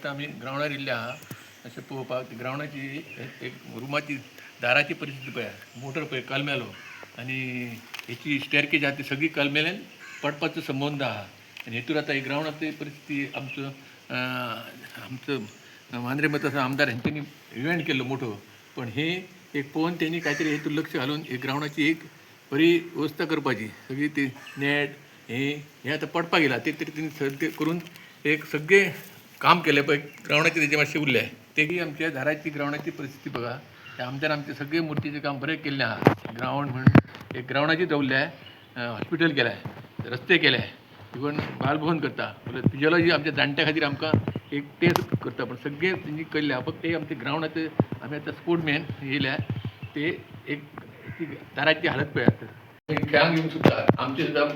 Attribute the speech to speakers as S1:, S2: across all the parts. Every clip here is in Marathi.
S1: आतां आमी ग्रावंडार येयल्ले आहा अशें पळोवपाक ग्रावंडाची एक रुमाची दाराची परिस्थिती पळया मोटर पळय कलमेलो आनी हेची स्टेरकेज आहा ती सगळी कलमेल्यान पडपाचो संबंद आहा आनी हेतूर आतां ही ग्रावंडाची परिस्थिती आमचो मांद्रे मताचो आमदार हेंच्यांनी इव्हेंट केल्लो मोठो पण हे एक पळोवन तेणी कांय हेतूर लक्ष घालून एक ग्रावंडाची एक बरी वेवस्था करपाची सगळी ती नेट हे आतां पडपाक येयला ते तरी तेणी करून एक सगळें काम केलें पळय ग्रावंडाचें तेजें मातशें उरलें तेही आमच्या दाराची ग्रावंडाची परिस्थिती बघा त्या आमदार आमचें सगळें मुर्तीचें काम बरें केल्लें आहा ग्रावंड म्हणून एक ग्रावंडाची दवरल्या हॉस्पिटल केल्या रस्ते केले इवन बालभवन करता फिजिओलॉजी आमच्या जाणट्या खातीर आमकां एक टेस्ट करता पण सगळें तेंची केल्ल्या फक्त ते आमच्या ग्रावंडाचे आमी आतां स्पोर्ट्समॅन येयल्या ते एक दाराची हालत पळयात खेळांक येवंक सोदता आमचे सुद्दां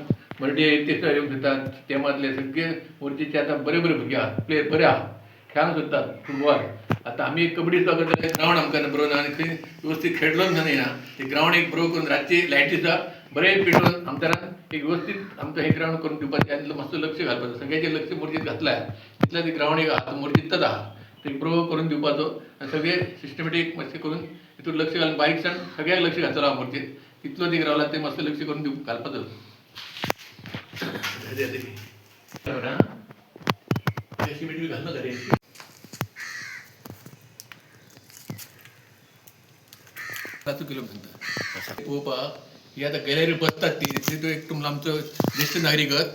S1: मर्डे ते सुद्दां येवंक सोदतात ते मदले सगळे मोर्चेचे आतां बरे बरे भुरगे आहा प्लेयर बरे आहा खेळांक सोदतात फुटबॉल आतां आमी एक कबड्डी सुद्दां करता ग्रावंड आमकां बरो ना आनी खंय वेवस्थीत खेळलोच जायना ते ग्रावंड एक बरो करून रातची लायटी सुद्दां बरें पेटोवन आमदारान एक वेवस्थीत आमकां हे ग्रावंड करून दिवपाचें आनी मातसो लक्ष घालपाचो सगळ्यांचेर लक्ष मोर्चेत घातलाय तितल्या ती ग्रावंड एक आहा मोर्चेतच आहा ते बरो करून दिवपाचो आनी सगळे सिस्टमॅटीक मातशें करून हितूर लक्ष घालून बारीक साण सगळ्याक लक्ष घालतलो हांव मोर्चेत कितलो ती रावला ते मातसो लक्ष करून घालपाचो घालना रे किलो म्हणटा पळोवपाक ही आतां गॅलरी बसतात ती तो एक तुमकां आमचो ज्येश्ठ नागरिकत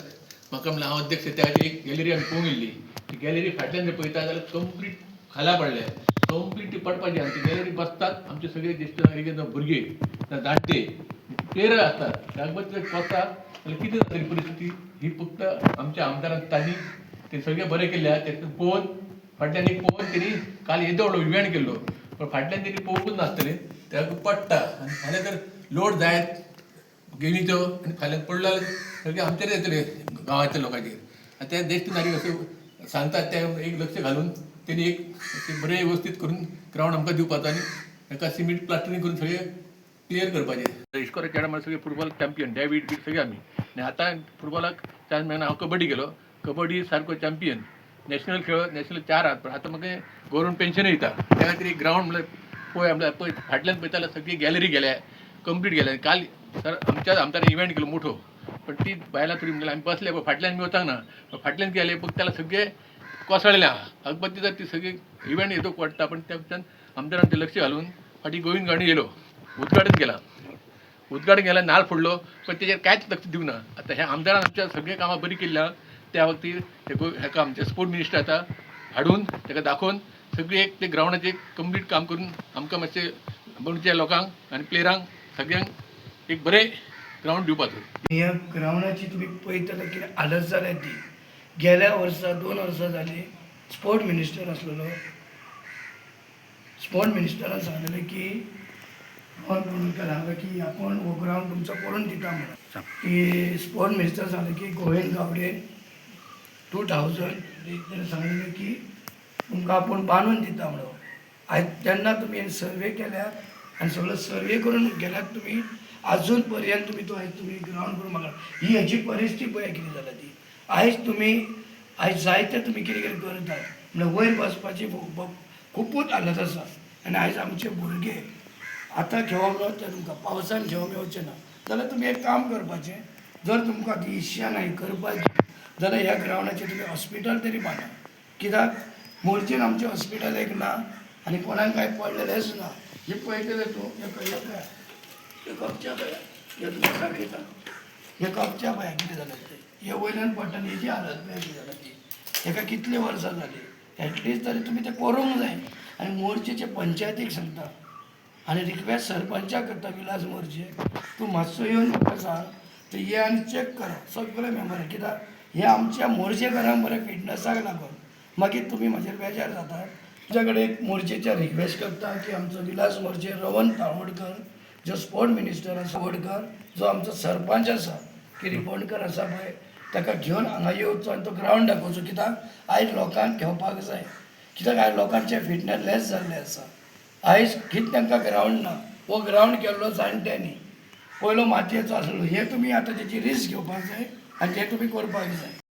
S1: म्हाका म्हणल्यार हांव अध्यक्ष त्या खातीर एक गॅलरी आमी पळोवंक येयल्ली ती गॅलरी फाटल्यान जर पळयता जाल्यार कंप्लीट खाला पडल्या कंप्लीट ती पडपाची आनी ती गॅलरी बसतात आमचे सगळे ज्येश्ठ नागरिक भुरगे जाणटे प्लेयर आसतात रागबत बसतात जाल्यार कितें जातली परिस्थिती ही फक्त आमच्या आमदारान तांणी ते सगळे बरें केल्ले आहा तें पळोवन फाटल्यान एक पळोवन तेणी काल येदो व्हडलो इव्हेंट केल्लो पण फाटल्यान तेणी पळोवंकूच नासतलें त्याक पडटा आनी फाल्यां जर लोड जायत गेमीचो आनी फाल्यां पडलो जाल्यार सगळें आमचेर येतले गांवांतल्या लोकांचेर आनी ते ज्येश्ठ नागरीक अशें सांगतात ते एक लक्ष घालून तेणी एक बरें वेवस्थीत करून ग्रावंड आमकां दिवपाचो आनी ताका सिमीट प्लास्टरींग करून सगळें क्लियर करपाचें इश्कोरा खेळा म्हळ्यार सगळे फुटबॉल चॅम्पियन डेवीड बी सगळे आमी आनी आतां फुटबॉलाक चान्स मेळना हांव कबड्डी केलो कबड्डी सारको चॅम्पियन नॅशनल खेळ नॅशनल 4 आहात पण आतां म्हाका गव्हर्मेंट पेन्शन येता त्या खातीर एक ग्रावंड म्हणल्यार पळय फाटल्यान पळयता जाल्यार सगळी गॅलरी गेल्या कंप्लीट गेल्या काल सर आमच्याच आमदारान इव्हेंट केलो मोठो पण ती बायलां थोडी म्हणल्यार आमी बसले पळय फाटल्यान बी वचांक ना फाटल्यान गेले पूण त्याला सगळे कोसळले आहा अगबत्ती जर ती सगळी इव्हेंट येतो पडटा पण त्या आमदारान ते लक्ष घालून फाटीं गोविंद गावडे येयलो उदघाटन केला नाल्ल फोडलो पण तेजेर कांयच लक्ष दिवना आतां ह्या आमदारान आमच्या सगळीं कामां बरी केल्ली आहा त्या खातीर हेका आमचे स्पोर्ट मिनिस्टर आतां हाडून ताका दाखोवन सगळी एक ते ग्रावंडाचें कंप्लीट काम करून आमकां मातशें गोंयच्या लोकांक आनी प्लेयरांक सगळ्यांक एक बरें ग्रावंड दिवपाचो
S2: ह्या ग्रावंडाची तुमी पळयतले कितें हालत जाल्या ती गेल्या वर्सा 2 वर्सां जालीं स्पोर्ट मिनिस्टर आसलेलो स्पोर्ट मिनिस्टरान सांगलेलें की हांगा की आपण हो ग्रावंड तुमचो करून दिता म्हणून की स्पोर्ट मिनिस्टर सांगलें की गोविंद गावडेन 2000 सांगलेलें की तुमकां आपूण बांदून दिता म्हणून आयज तेन्ना तुमी सर्वे केल्यात आनी सगळो सर्वे करून गेल्यात तुमी अजून पर्यंत तुमी तो आयज तुमी ग्रावंड करून म्हाका ही हेची परिस्थिती पळय कितें जाल्या ती आयज तुमी आयज जायते तुमी कितें कितें करतात म्हणल्यार वयर बसपाची खुबूच हालत आसा आनी आयज आमचे भुरगे आतां खेळोंक मेळटा तुमकां पावसान खेळोंक मेळचें ना जाल्यार तुमी एक काम करपाचें जर तुमकां ती इच्छा नाही करपाची जाल्यार ह्या ग्रावंडाचेर तुमी हॉस्पिटल तरी बांदा कित्याक मोर्चेन आमचें हॉस्पिटल एक ना आनी कोणाक कांय पडलेलेंच ना हे पळयतले तूं हे कपच्या पळया हे तुमकां दाखयता हे कपच्या पळया कितें जालें तें हे वयल्यान पडटा आनी हेची हालत पळय कितें जाल्या ती हेका कितले वर्सां जालीं एटलिस्ट तरी तुमी तें करूंक जाय आनी मोर्चेचे पंचायतीक सांगता आनी रिक्वेस्ट सरपंचाक करता विलास मोर्चे तूं मातसो येवन म्हाका सांग ते ये आनी चॅक करा सगळे मेंबर कित्याक हे आमच्या मोर्चेकारांक बरें फिटनसाक लागून मागीर तुमी म्हाजेर बेजार जातात तुमच्या कडेन एक मोर्चेच्या रिक्वेस्ट करता की आमचो विलास मोर्चे रवन तावडकर जो स्पोर्ट मिनिस्टर आसा तावडकर जो आमचो सरपंच आसा की रिपोणकर आसा पळय ताका घेवन हांगा येवचो आनी तो ग्रावंड दाखोवचो कित्याक आयज लोकांक खेळपाक जाय कित्याक आयज लोकांचे फिटनस लेस जाल्ले आसा आयज कितें तांकां ग्रावंड ना हो ग्रावंड केल्लो जाणट्यांनी पयलो मातयेचो आसलो हे तुमी आतां तेची रिस्क घेवपाक जाय आनी ते तुमी करपाक जाय